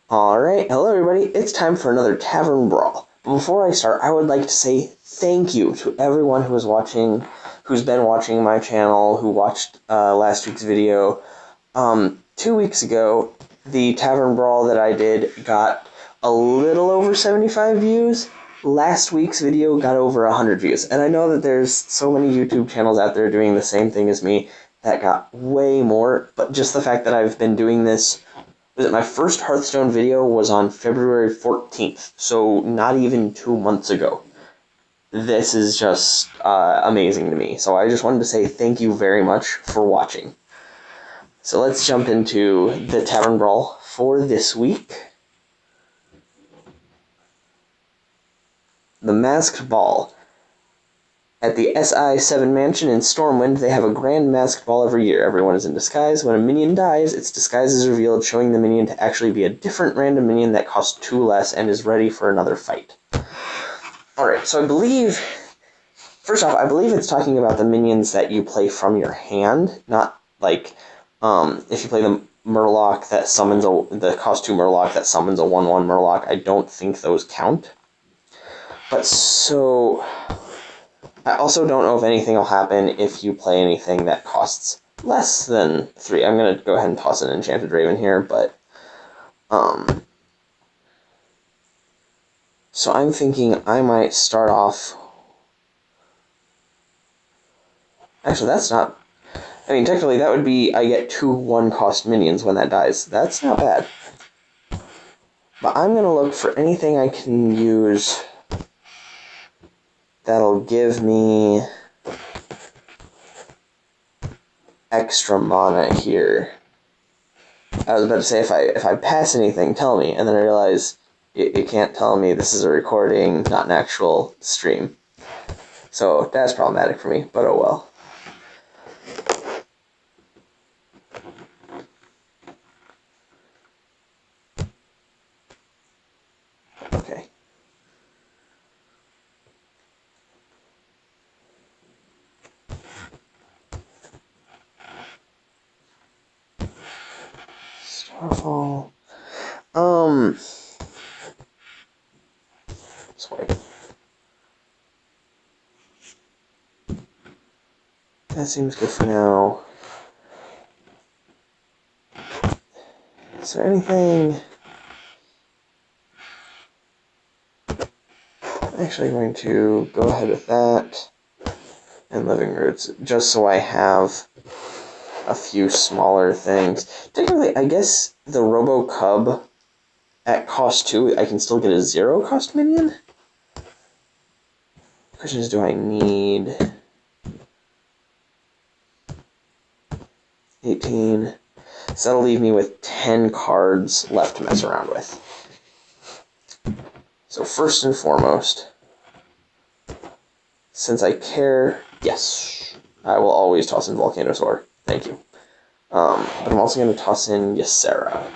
Alright, hello everybody, it's time for another Tavern Brawl. But before I start, I would like to say thank you to everyone who is watching, who's been watching my channel, who watched last week's video. 2 weeks ago, the Tavern Brawl that I did got a little over 75 views. Last week's video got over 100 views. And I know that there's so many YouTube channels out there doing the same thing as me that got way more, but just the fact that I've been doing this, my first Hearthstone video was on February 14th, so not even 2 months ago. This is just amazing to me. So I just wanted to say thank you very much for watching. So let's jump into the Tavern Brawl for this week. The Masked Ball. At the SI7 Mansion in Stormwind, they have a grand masked ball every year. Everyone is in disguise. When a minion dies, its disguise is revealed, showing the minion to actually be a different random minion that costs 2 less and is ready for another fight. Alright, so I believe... First off, I believe it's talking about the minions that you play from your hand, not like, if you play the Murloc that summons the cost 2 Murloc that summons a 1/1 Murloc, I don't think those count. But so... I also don't know if anything will happen if you play anything that costs less than 3. I'm going to go ahead and toss an Enchanted Raven here, but... So I'm thinking I might start off... Actually, that's not... I mean, technically that would be I get 2 1-cost minions when that dies. That's not bad. But I'm going to look for anything I can use that'll give me extra mana here. I was about to say, if I pass anything, tell me, and then I realize it can't tell me this is a recording, not an actual stream. So that's problematic for me, but oh well. Okay. Starfall. Swipe. That seems good for now. Is there anything... I'm actually going to go ahead with that and Living Roots, just so I have a few smaller things. Technically, I guess the Robo Cub at cost 2, I can still get a 0-cost minion? The question is, do I need 18? So that'll leave me with 10 cards left to mess around with. So first and foremost, since I care, yes, I will always toss in Volcanosaur. Thank you. But I'm also going to toss in Ysera.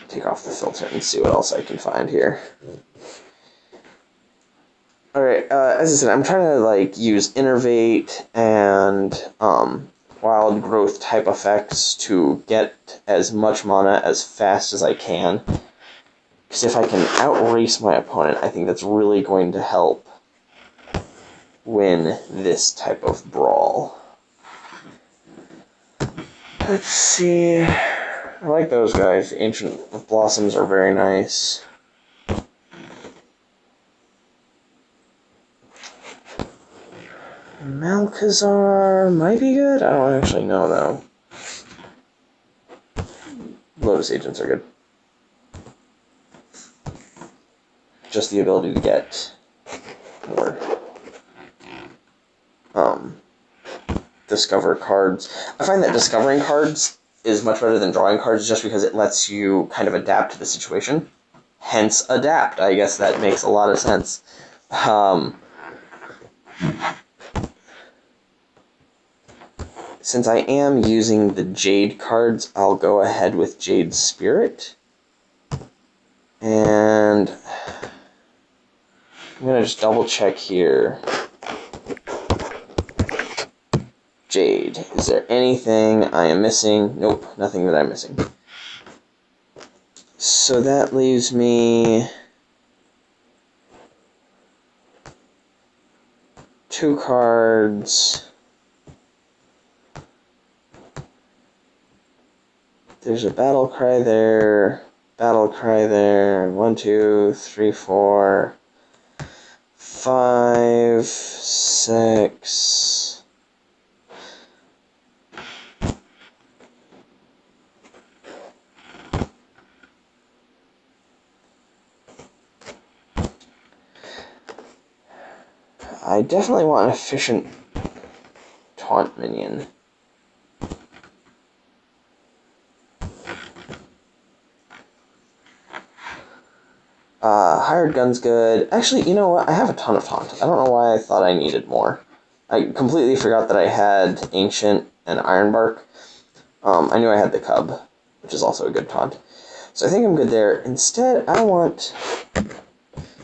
Take off the filter and see what else I can find here. Alright, as I said, I'm trying to use Innervate and Wild Growth type effects to get as much mana as fast as I can. Because if I can outrace my opponent, I think that's really going to help win this type of brawl. Let's see. I like those guys. Ancient Blossoms are very nice. Malkazar might be good. I don't actually know, though. Lotus Agents are good. Just the ability to get more discover cards. I find that discovering cards is much better than drawing cards just because it lets you kind of adapt to the situation. Hence, adapt. I guess that makes a lot of sense. Since I am using the Jade cards, I'll go ahead with Jade Spirit. And I'm going to just double check here. Jade. Is there anything I am missing? Nope, nothing that I'm missing. So that leaves me 2 cards. There's a battle cry there, 1, 2, 3, 4, 5, 6. I definitely want an efficient taunt minion. Hired gun's good. Actually, you know what? I have a ton of taunt. I don't know why I thought I needed more. I completely forgot that I had Ancient and Ironbark. I knew I had the Cub, which is also a good taunt. So I think I'm good there. Instead, I want...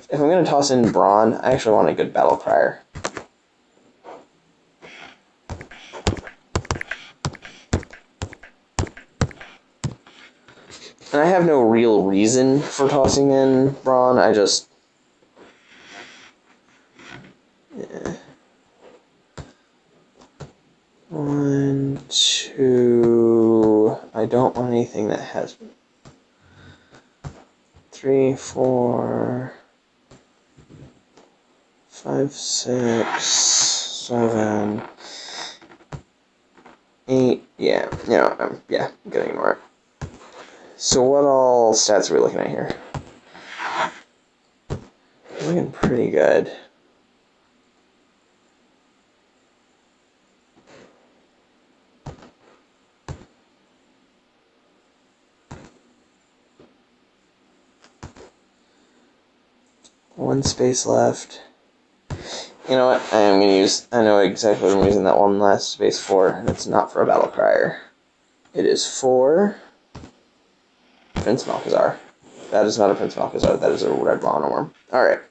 If I'm going to toss in Brawn, I actually want a good Battle Crier. And I have no real reason for tossing in Brawn, I just... Yeah. 1, 2... I don't want anything that has... 3, 4... 5, 6, 7... 8... Yeah, yeah, I'm gonna ignore it. So what all stats are we looking at here? Looking pretty good. One space left. You know what? I know exactly what I'm using that one last space for, and it's not for a Battle Crier. It is for Prince Malchazar. That is not a Prince Malchazar, that is a red Monoworm. Alright.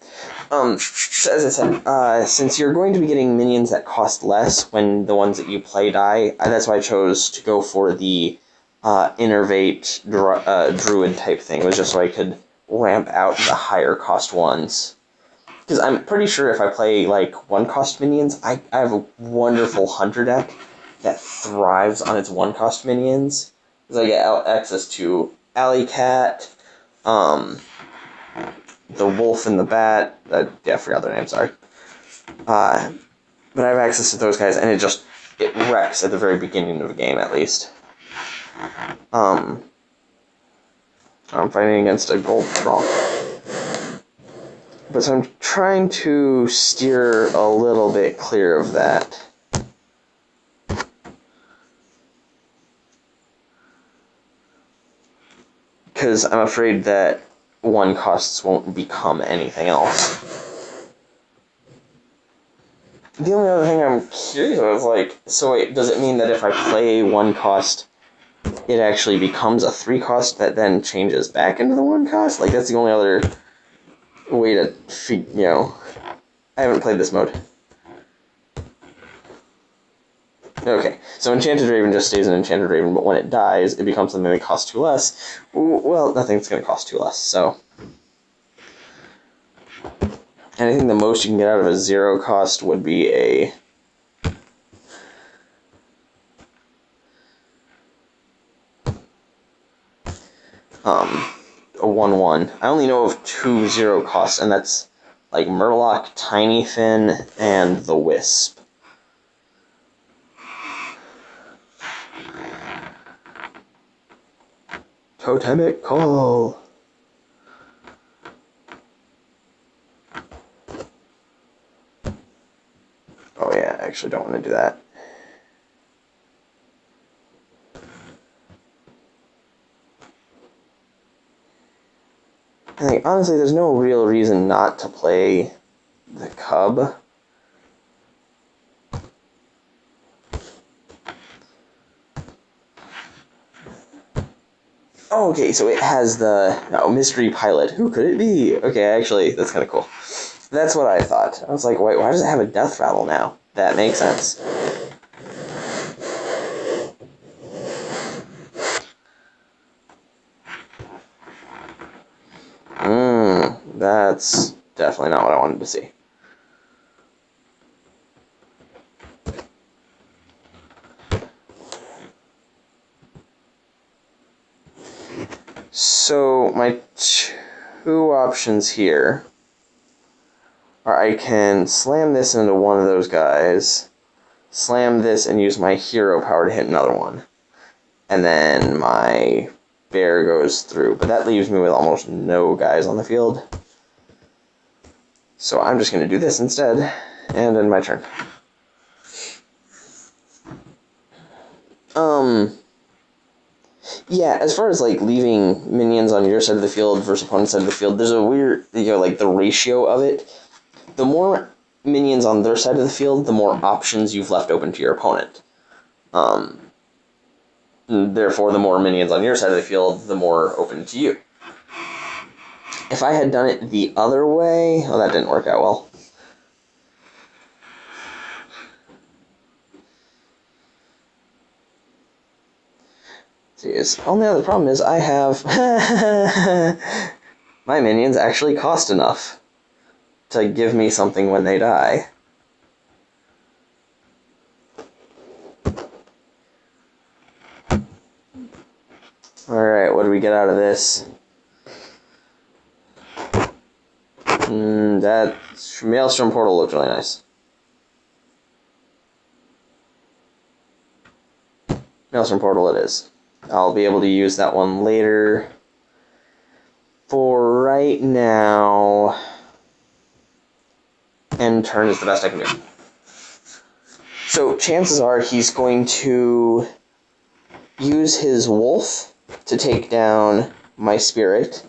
So as I said, since you're going to be getting minions that cost less when the ones that you play die, that's why I chose to go for the Innervate Druid type thing. It was just so I could ramp out the higher cost ones. Because I'm pretty sure if I play, like, 1-cost minions, I have a wonderful Hunter deck that thrives on its 1-cost minions. Because I get access to Alley Cat, the Wolf and the Bat, yeah, I forgot their name, sorry. But I have access to those guys, and it wrecks at the very beginning of the game, at least. I'm fighting against a gold Brawl. But so I'm trying to steer a little bit clear of that. Because I'm afraid that 1-costs won't become anything else. The only other thing I'm curious about is, like, so wait, does it mean that if I play 1-cost, it actually becomes a 3-cost that then changes back into the 1-cost? Like, that's the only other way to, I haven't played this mode. Okay, so Enchanted Raven just stays an Enchanted Raven, but when it dies, it becomes something that costs 2 less. Well, nothing's going to cost 2 less, so... And I think the most you can get out of a 0-cost would be a... a 1/1. I only know of 2 0-costs, and that's like Murloc, Tiny Fin, and the Wisp. Totemic Call. Oh yeah, I actually don't want to do that. I think, honestly, there's no real reason not to play the Cub. Oh, okay, so it has the Mystery Pilot. Who could it be? Okay, actually, that's kind of cool. That's what I thought. I was like, wait, why does it have a Death Rattle now? That makes sense. That's definitely not what I wanted to see. So my two options here are I can slam this into one of those guys, slam this and use my hero power to hit another one, and then my bear goes through, but that leaves me with almost no guys on the field. So I'm just going to do this instead, and end my turn. Yeah, as far as, like, leaving minions on your side of the field versus opponent's side of the field, there's a weird, like, the ratio of it. The more minions on their side of the field, the more options you've left open to your opponent. Therefore, the more minions on your side of the field, the more open to you. If I had done it the other way... Oh, that didn't work out well. Jeez. Only other problem is I have... my minions actually cost enough to give me something when they die. Alright, what do we get out of this? That Maelstrom Portal looked really nice. Maelstrom Portal it is. I'll be able to use that one later. For right now, end turn is the best I can do. So chances are he's going to use his wolf to take down my spirit,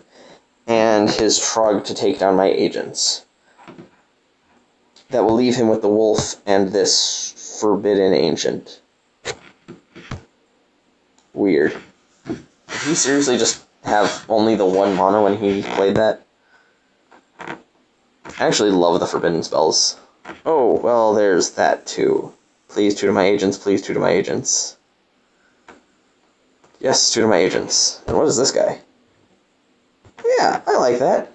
and his Trog to take down my agents. That will leave him with the wolf and this forbidden ancient. Weird. Did he seriously just have only the one mana when he played that? I actually love the forbidden spells. Oh, well, there's that too. Please, 2 to my agents, please, 2 to my agents. Yes, 2 to my agents. And what is this guy? Yeah, I like that.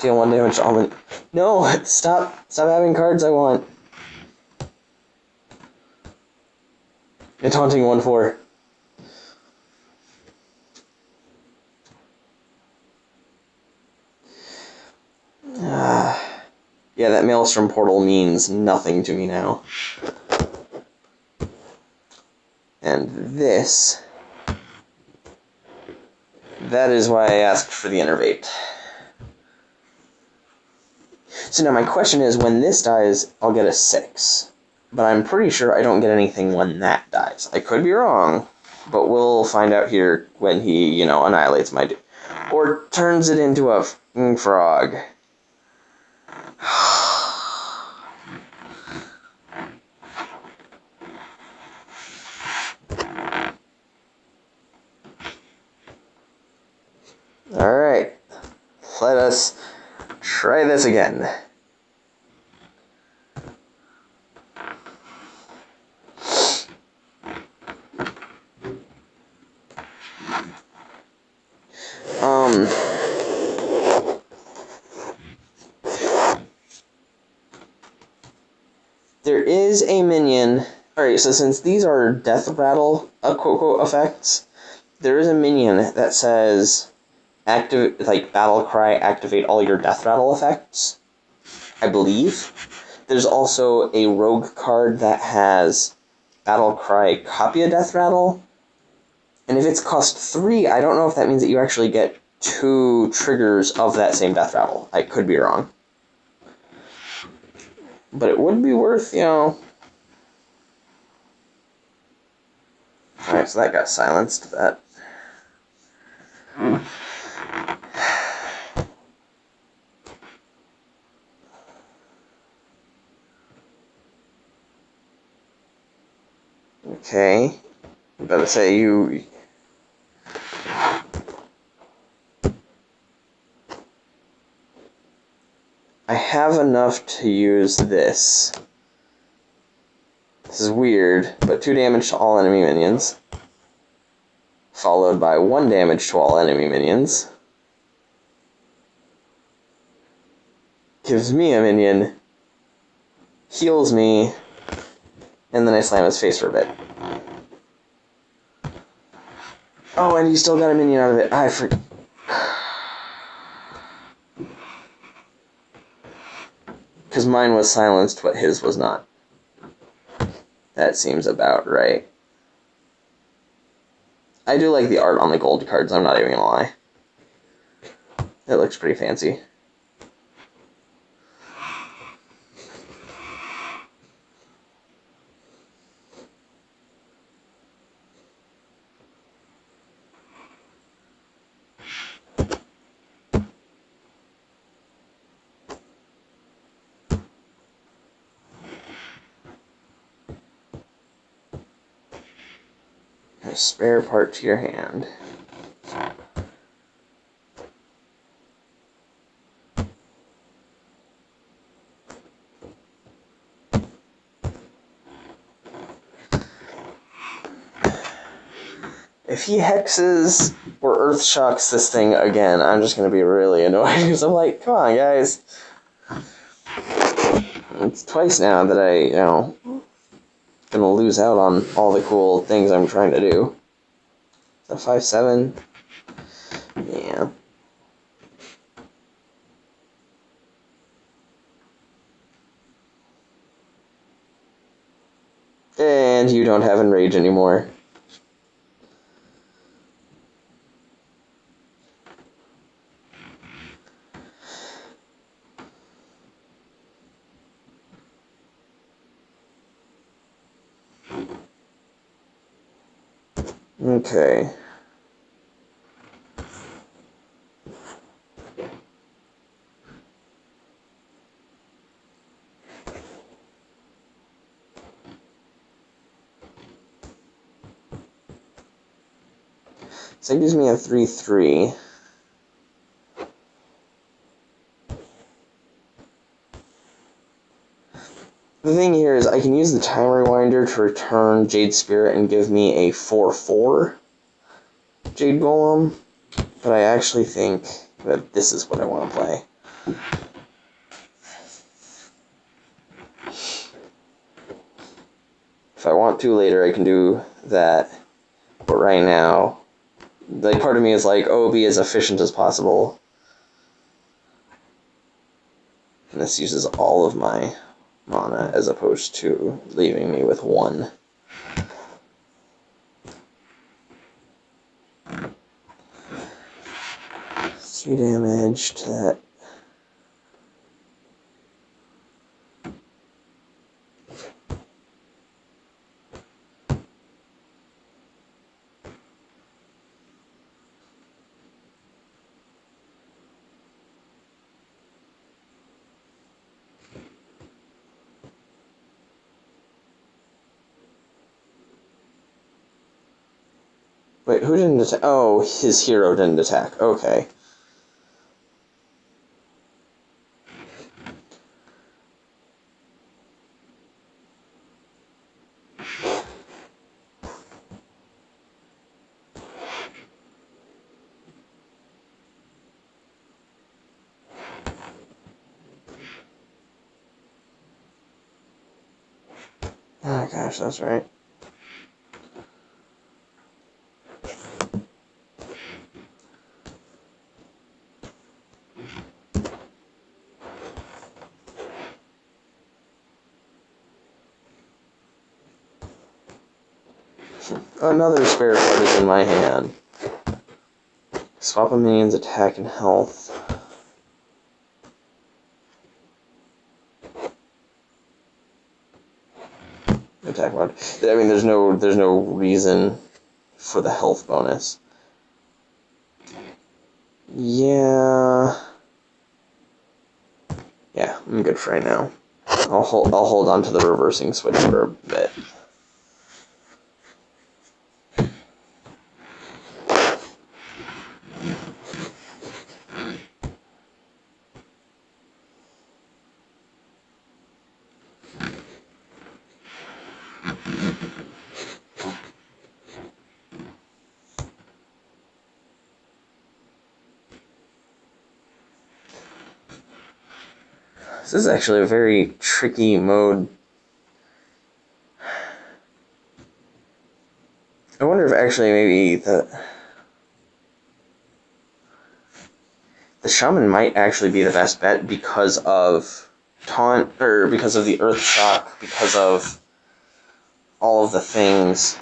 Deal 1 damage to all. No, stop having cards I want. It's taunting 1/4. Yeah, that Maelstrom Portal means nothing to me now. And this... that is why I asked for the Innervate. So now my question is, when this dies, I'll get a 6. But I'm pretty sure I don't get anything when that dies. I could be wrong, but we'll find out here when he, annihilates my dude. Or turns it into a f***ing frog. Alright, let us try this again. There is a minion. Alright, so since these are death rattle, quote-quote, effects, there is a minion that says... activate, like, battle cry, activate all your death rattle effects, I believe. There's also a rogue card that has battle cry, copy a death rattle, and if it's cost 3, I don't know if that means that you actually get 2 triggers of that same death rattle. I could be wrong. But it would be worth, Alright, so that got silenced. That... Okay, I'm about to say you... I have enough to use this. This is weird, but 2 damage to all enemy minions. Followed by 1 damage to all enemy minions. gives me a minion, heals me, and then I slam his face for a bit. Oh, and you still got a minion out of it. I forgot. Because mine was silenced, but his was not. That seems about right. I do like the art on the gold cards, I'm not even gonna lie. It looks pretty fancy. A spare part to your hand. If he hexes or earth shocks this thing again, I'm just gonna be really annoyed because I'm like, come on, guys. It's twice now that I, gonna lose out on all the cool things I'm trying to do. Is that 5/7? Yeah. And you don't have Enrage anymore. Okay. So it gives me a 3/3. The thing here is I can use the Time Rewinder to return Jade Spirit and give me a 4/4 Jade Golem, but I actually think that this is what I want to play. If I want to later, I can do that, but right now, like, part of me is like, oh, be as efficient as possible. And this uses all of my mana as opposed to leaving me with one. Three damage to that. Wait, who didn't attack? Oh, his hero didn't attack. Okay. Oh gosh, that's right. Another spare card is in my hand. Swap a minion's attack and health. Attack mode. I mean, there's no reason for the health bonus. Yeah, I'm good for right now. I'll hold on to the reversing switch for a bit. This is actually a very tricky mode. I wonder if actually maybe the Shaman might actually be the best bet because of taunt, or because of the Earth Shock, because of all of the things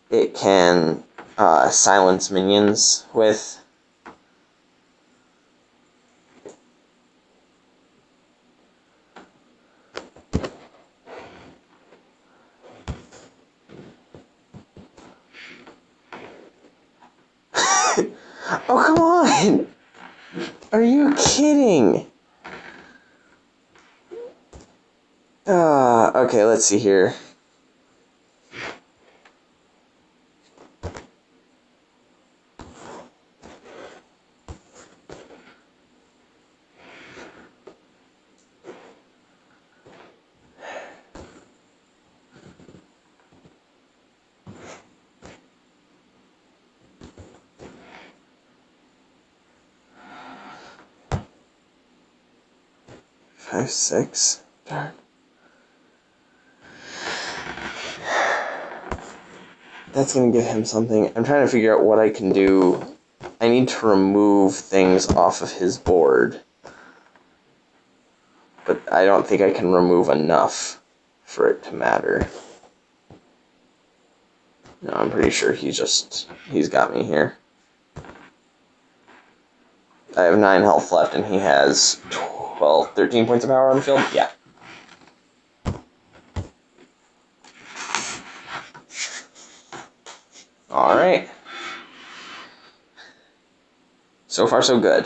it can silence minions with. Oh, come on! Are you kidding? Okay, let's see here. Five, six. Darn. That's gonna give him something. I'm trying to figure out what I can do. I need to remove things off of his board. But I don't think I can remove enough for it to matter. No, I'm pretty sure he's got me here. I have 9 health left and he has 13 points of power on the field? Yeah. Alright. So far, so good.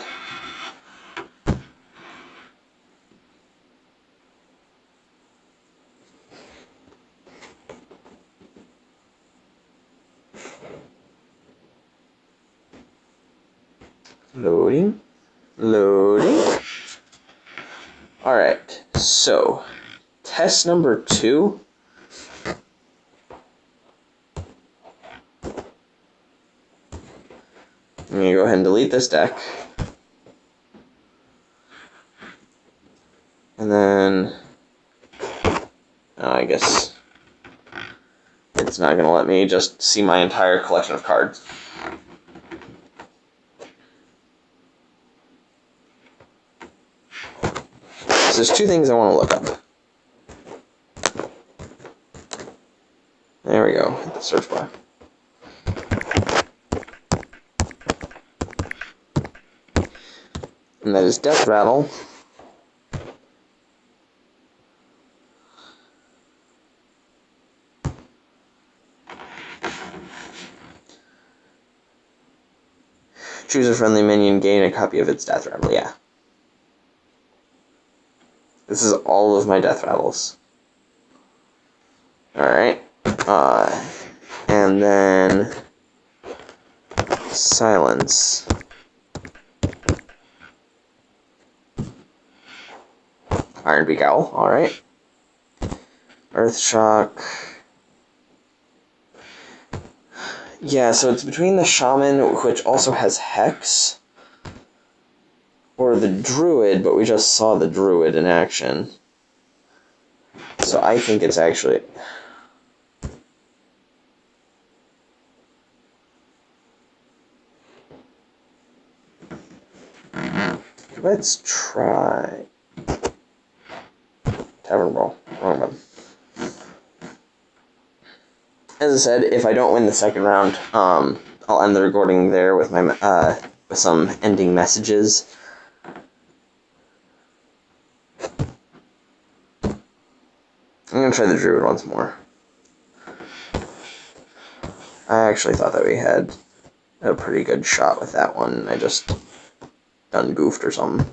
Loading. Loading. Alright, so test number 2. I'm going to go ahead and delete this deck. And then, I guess it's not going to let me just see my entire collection of cards. So there's 2 things I want to look up. There we go, hit the search bar. And that is Death Rattle. Choose a friendly minion, gain a copy of its Death Rattle, yeah. This is all of my Death Rattles. Alright. And then Silence. Ironbeak Owl, alright. Earthshock. Yeah, so it's between the Shaman, which also has Hex, or the Druid, but we just saw the Druid in action. So I think it's actually... Let's try... Tavern Brawl. Wrong one. As I said, if I don't win the second round, I'll end the recording there with my with some ending messages. I'm gonna try the Druid once more. I actually thought that we had a pretty good shot with that one. I just done goofed or something.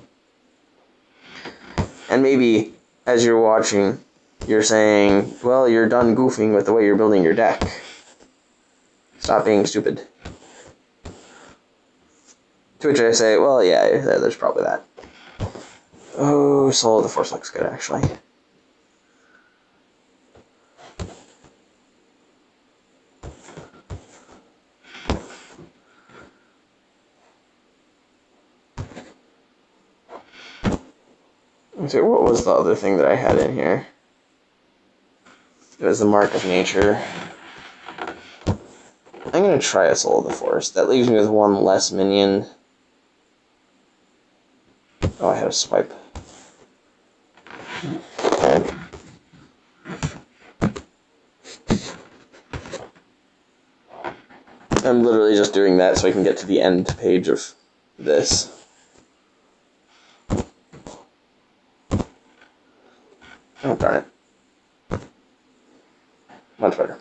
And maybe, as you're watching, you're saying, well, you're done goofing with the way you're building your deck. Stop being stupid. To which I say, well, yeah, there's probably that. Oh, Soul of the Force looks good, actually. So what was the other thing that I had in here? It was the Mark of Nature. I'm going to try a Soul of the Forest. That leaves me with one less minion. Oh, I had a swipe. I'm literally just doing that so I can get to the end page of this. Oh, darn it. Much better.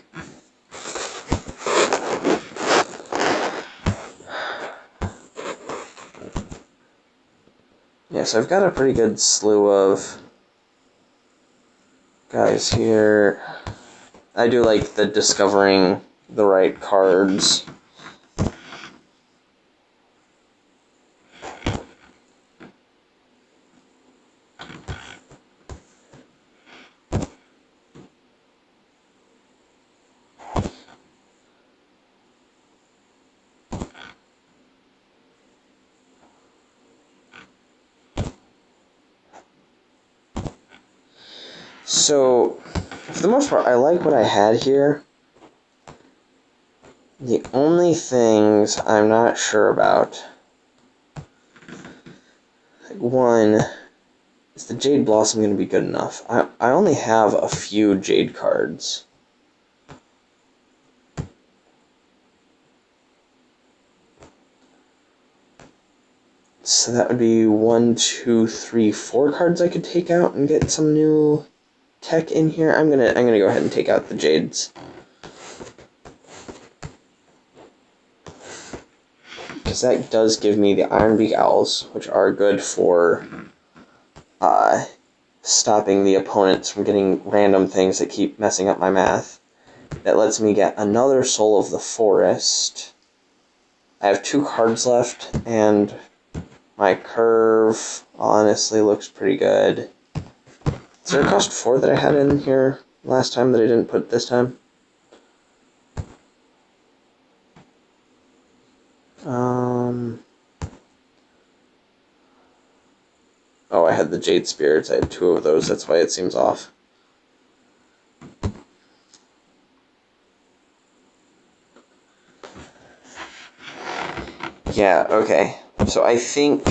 Yeah, so I've got a pretty good slew of guys here. I do like the discovering the right cards. So, for the most part, I like what I had here. The only things I'm not sure about, one, is the Jade Blossom going to be good enough? I only have a few Jade cards. So that would be 1, 2, 3, 4 cards I could take out and get some new tech in here. I'm gonna go ahead and take out the Jades. Because that does give me the Ironbeak Owls, which are good for stopping the opponents from getting random things that keep messing up my math. That lets me get another Soul of the Forest. I have 2 cards left, and my curve honestly looks pretty good. Is there a cost 4 that I had in here last time that I didn't put this time? Oh, I had the Jade Spirits. I had 2 of those. That's why it seems off. Yeah, okay. So I think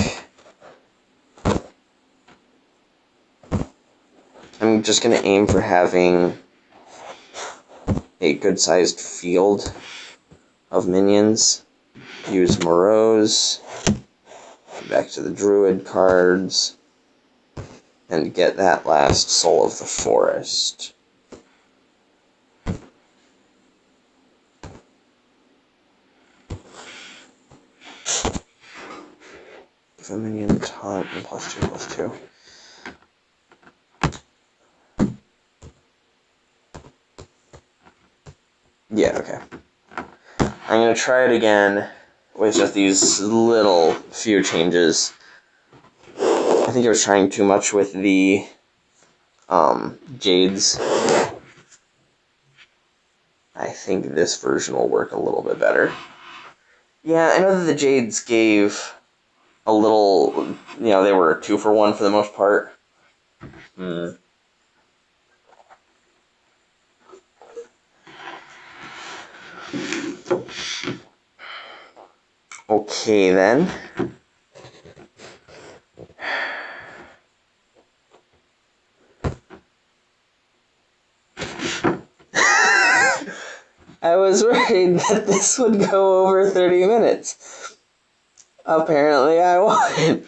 I'm just going to aim for having a good-sized field of minions. Use Moreau's, back to the Druid cards, and get that last Soul of the Forest. Give a minion taunt and +2/+2. Yeah, okay. I'm going to try it again with just these little few changes. I think I was trying too much with the Jades. I think this version will work a little bit better. Yeah, I know that the Jades gave a little, they were 2 for 1 for the most part. Okay, then. I was worried that this would go over 30 minutes. Apparently I won.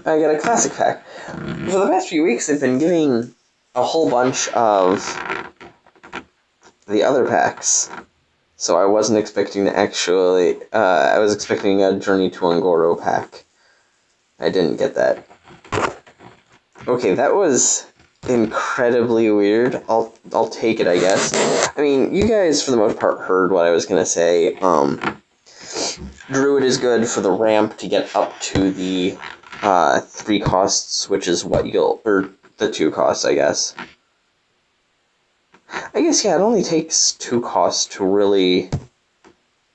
I got a classic pack. For the past few weeks, they've been giving a whole bunch of the other packs. So I wasn't expecting to actually... I was expecting a Journey to Ungoro pack. I didn't get that. Okay, that was incredibly weird. I'll take it, I guess. I mean, you guys, for the most part, heard what I was going to say. Druid is good for the ramp to get up to the 3 costs, which is what you'll... or the 2 costs, I guess. I guess, yeah, it only takes 2 costs to really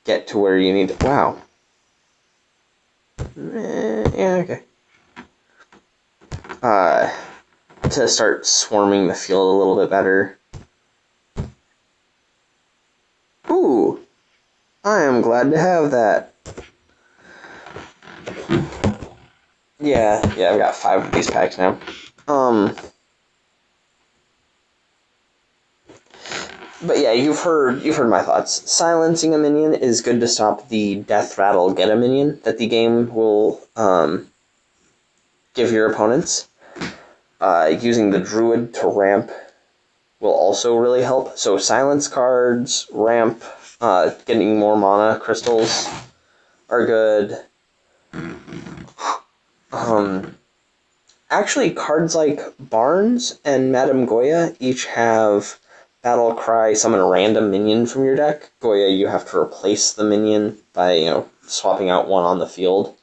get to where you need to... Wow. Yeah, okay. to start swarming the field a little bit better. Ooh, I am glad to have that. Yeah, I've got 5 of these packs now. But yeah, you've heard my thoughts. Silencing a minion is good to stop the death rattle get a minion that the game will give your opponents. Using the druid to ramp will also really help. So silence cards, ramp, getting more mana crystals are good. Actually, cards like Barnes and Madame Goya each have Battle Cry, summon a random minion from your deck. Goya, you have to replace the minion by, swapping out one on the field.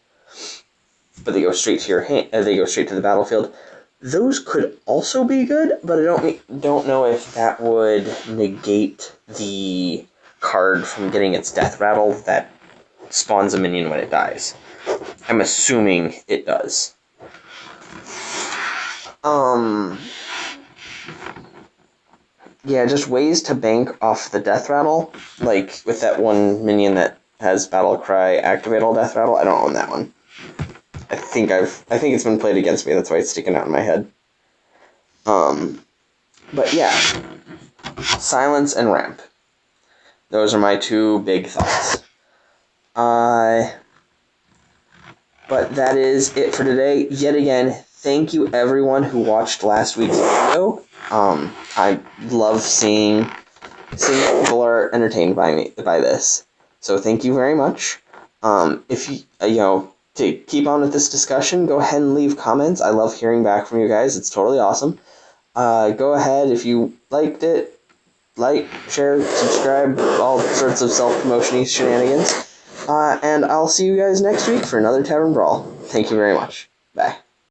But they go straight to your hand. They go straight to the battlefield. Those could also be good, but I don't know if that would negate the card from getting its death rattle that spawns a minion when it dies. I'm assuming it does. Yeah, just ways to bank off the death rattle. Like, with that one minion that has Battle Cry activate all death rattle. I don't own that one. I think it's been played against me, that's why it's sticking out in my head. But yeah. Silence and ramp. Those are my 2 big thoughts. But that is it for today. Yet again, thank you everyone who watched last week's video. I love seeing people are entertained by this. So thank you very much. If you to keep on with this discussion, go ahead and leave comments. I love hearing back from you guys. It's totally awesome. Go ahead if you liked it. Like, share, subscribe, all sorts of self-promotion-y shenanigans. And I'll see you guys next week for another Tavern Brawl. Thank you very much. Bye.